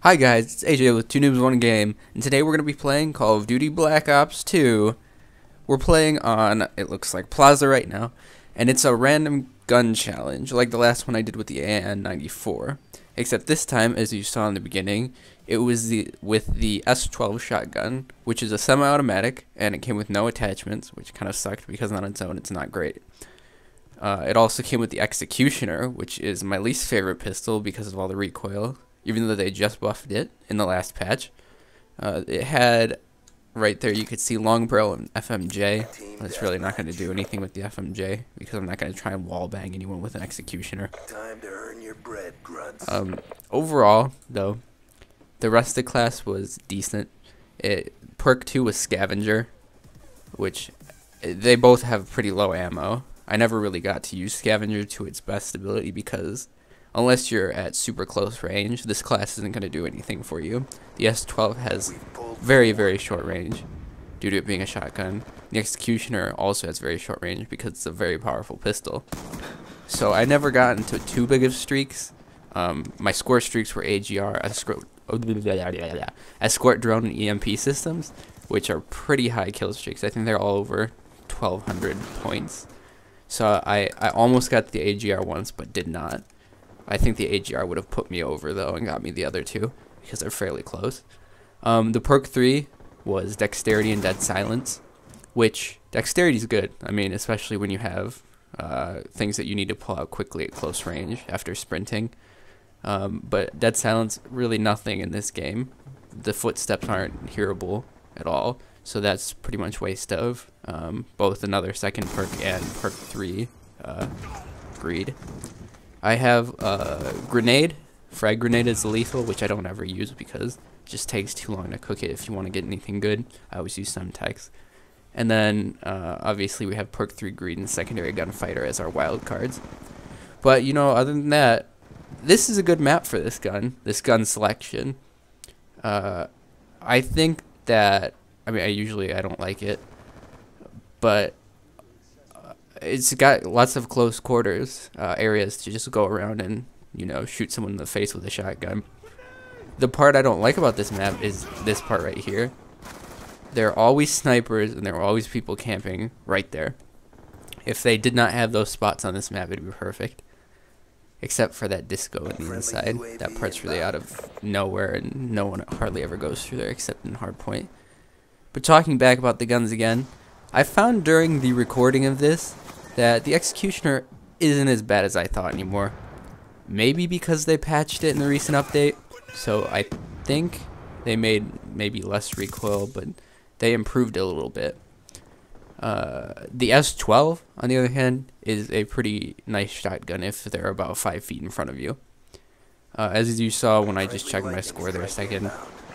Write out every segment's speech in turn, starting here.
Hi guys, it's AJ with 2 Noobs 1 Game, and today we're going to be playing Call of Duty Black Ops 2. We're playing on, it looks like Plaza right now, and it's a random gun challenge, like the last one I did with the AN-94. Except this time, as you saw in the beginning, it was with the S12 shotgun, which is a semi-automatic, and it came with no attachments, which kind of sucked because on its own it's not great. It also came with the Executioner, which is my least favorite pistol because of all the recoil, even though they just buffed it in the last patch. It had, right there you could see long barrel and FMJ, but it's really not going to do anything with the FMJ because I'm not going to try and wall bang anyone with an Executioner. Time to earn your bread, grunts. Overall, though, the rest of the class was decent. Perk 2 was Scavenger, which they both have pretty low ammo. I never really got to use Scavenger to its best ability because unless you're at super close range, this class isn't going to do anything for you. The S12 has very, very short range due to it being a shotgun. The Executioner also has very short range because it's a very powerful pistol. So I never got into too big of streaks. My score streaks were AGR, escort drone, and EMP systems, which are pretty high kill streaks. I think they're all over 1,200 points. So I almost got the AGR once, but did not. I think the AGR would have put me over, though, and got me the other two, because they're fairly close. The perk 3 was Dexterity and Dead Silence, which, Dexterity is good. I mean, especially when you have things that you need to pull out quickly at close range after sprinting. But Dead Silence, really nothing in this game. The footsteps aren't hearable at all, so that's pretty much waste of both another second perk and perk 3 greed. I have grenade. Frag grenade is lethal, which I don't ever use because it just takes too long to cook it if you want to get anything good. I always use Semtex. And then obviously we have perk 3 greed and secondary gunfighter as our wild cards. But you know, other than that, this is a good map for this gun selection. I think that, I mean, I don't like it, but it's got lots of close quarters areas to just go around and, you know, shoot someone in the face with a shotgun. The part I don't like about this map is this part right here. There are always snipers and there are always people camping right there. If they did not have those spots on this map, it'd be perfect. Except for that disco on the inside. That part's really out of nowhere and no one hardly ever goes through there except in hardpoint. But talking back about the guns again, I found during the recording of this that the Executioner isn't as bad as I thought anymore. Maybe because they patched it in the recent update, so I think they made maybe less recoil, but they improved it a little bit. The S12, on the other hand, is a pretty nice shotgun if they're about 5 feet in front of you. As you saw when I just checked my score there a second,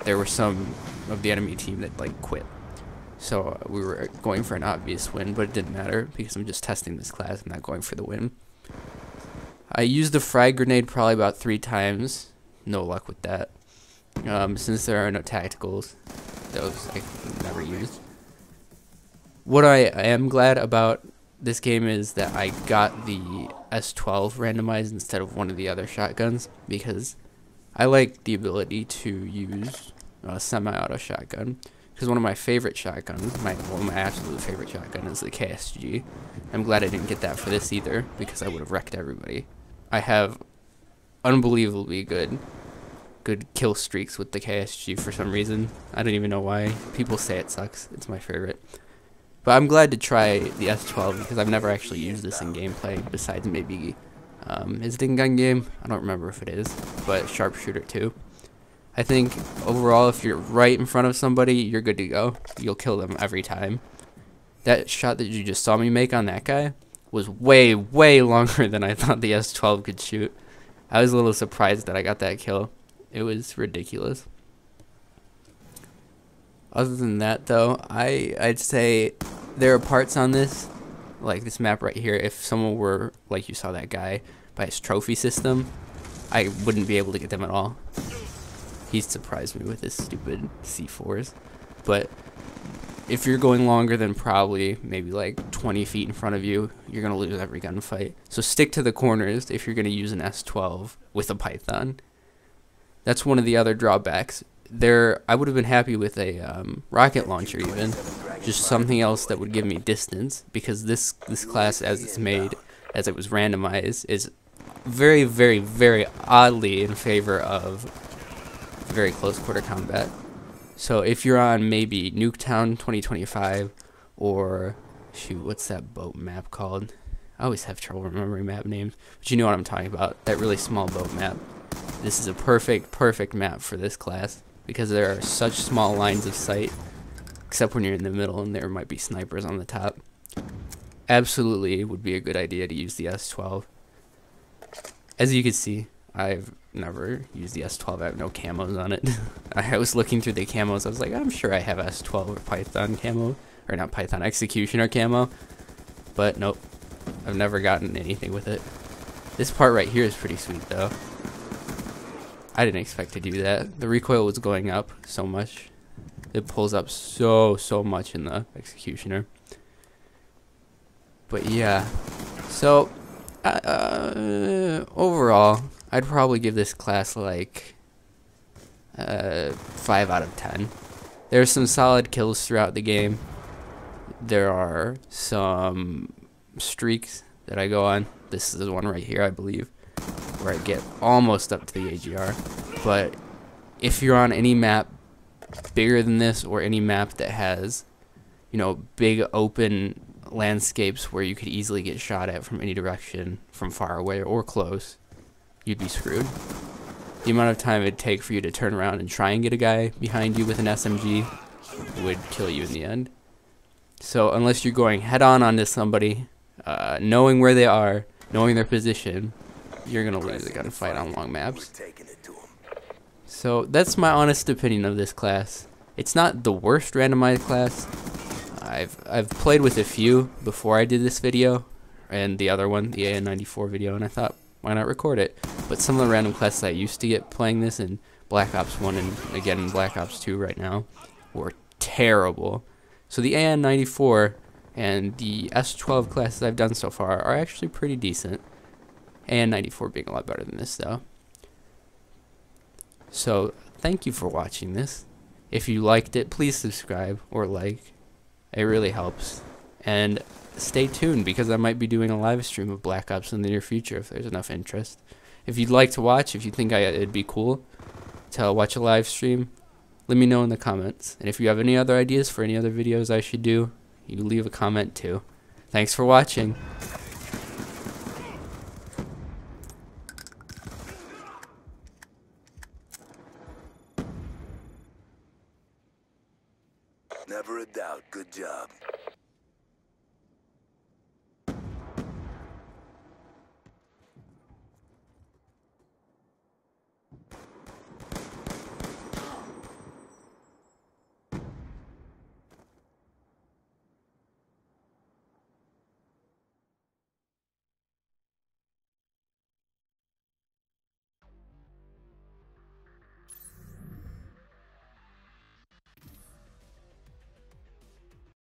there were some of the enemy team that like quit. So we were going for an obvious win, but it didn't matter because I'm just testing this class. I'm not going for the win. I used the frag grenade probably about 3 times. No luck with that. Since there are no tacticals, those I never used. What I am glad about this game is that I got the S12 randomized instead of one of the other shotguns because I like the ability to use a semi-auto shotgun. Because one of my favorite shotguns, my absolute favorite shotgun is the KSG. I'm glad I didn't get that for this either, because I would have wrecked everybody. I have unbelievably good kill streaks with the KSG for some reason. I don't even know why. People say it sucks. It's my favorite. But I'm glad to try the S12 because I've never actually used this in gameplay, besides maybe, is it in gun game? I don't remember if it is, but sharpshooter too. I think overall, if you're right in front of somebody, you're good to go. You'll kill them every time. That shot that you just saw me make on that guy was way, way longer than I thought the S12 could shoot. I was a little surprised that I got that kill. It was ridiculous. Other than that, though, I'd say there are parts on this, like this map right here, if someone were, like you saw that guy, by his trophy system, I wouldn't be able to get them at all. He's surprised me with his stupid C4s. But if you're going longer than probably maybe like 20 feet in front of you, you're going to lose every gunfight. So stick to the corners if you're going to use an S12 with a Python. That's one of the other drawbacks. There, I would have been happy with a rocket launcher even, just something else that would give me distance, because this class, as it's made, as it was randomized, is very, very, very oddly in favor of very close quarter combat. So if you're on maybe Nuketown 2025, or shoot, what's that boat map called? I always have trouble remembering map names, but you know what I'm talking about, that really small boat map. This is a perfect map for this class, because there are such small lines of sight, except when you're in the middle and there might be snipers on the top. Absolutely would be a good idea to use the S12. As you can see, I've never used the S12. I have no camos on it. I was looking through the camos. I was like, I'm sure I have S12 or Python camo, or not Python, Executioner camo. But nope, I've never gotten anything with it. This part right here is pretty sweet though. I didn't expect to do that. The recoil was going up so much. It pulls up so much in the Executioner. But yeah, so overall, I'd probably give this class like 5 out of 10. There's some solid kills throughout the game. There are some streaks that I go on. This is the one right here, I believe, where I get almost up to the AGR. But if you're on any map bigger than this, or any map that has, you know, big open landscapes where you could easily get shot at from any direction, from far away or close, you'd be screwed. The amount of time it'd take for you to turn around and try and get a guy behind you with an SMG would kill you in the end. So unless you're going head on onto somebody, knowing where they are, knowing their position, you're going to lose a gunfight on long maps. So that's my honest opinion of this class. It's not the worst randomized class. I've played with a few before I did this video, and the other one, the AN94 video, and I thought, why not record it? But some of the random classes I used to get playing this in Black Ops 1 and again in Black Ops 2 right now were terrible. So the AN94 and the S12 classes I've done so far are actually pretty decent. AN94 being a lot better than this though. So thank you for watching this. If you liked it, please subscribe or like. It really helps. And stay tuned, because I might be doing a live stream of Black Ops in the near future if there's enough interest. If you'd like to watch, if you think it'd be cool to watch a live stream, let me know in the comments. And if you have any other ideas for any other videos I should do, you leave a comment too. Thanks for watching. Never a doubt. Good job.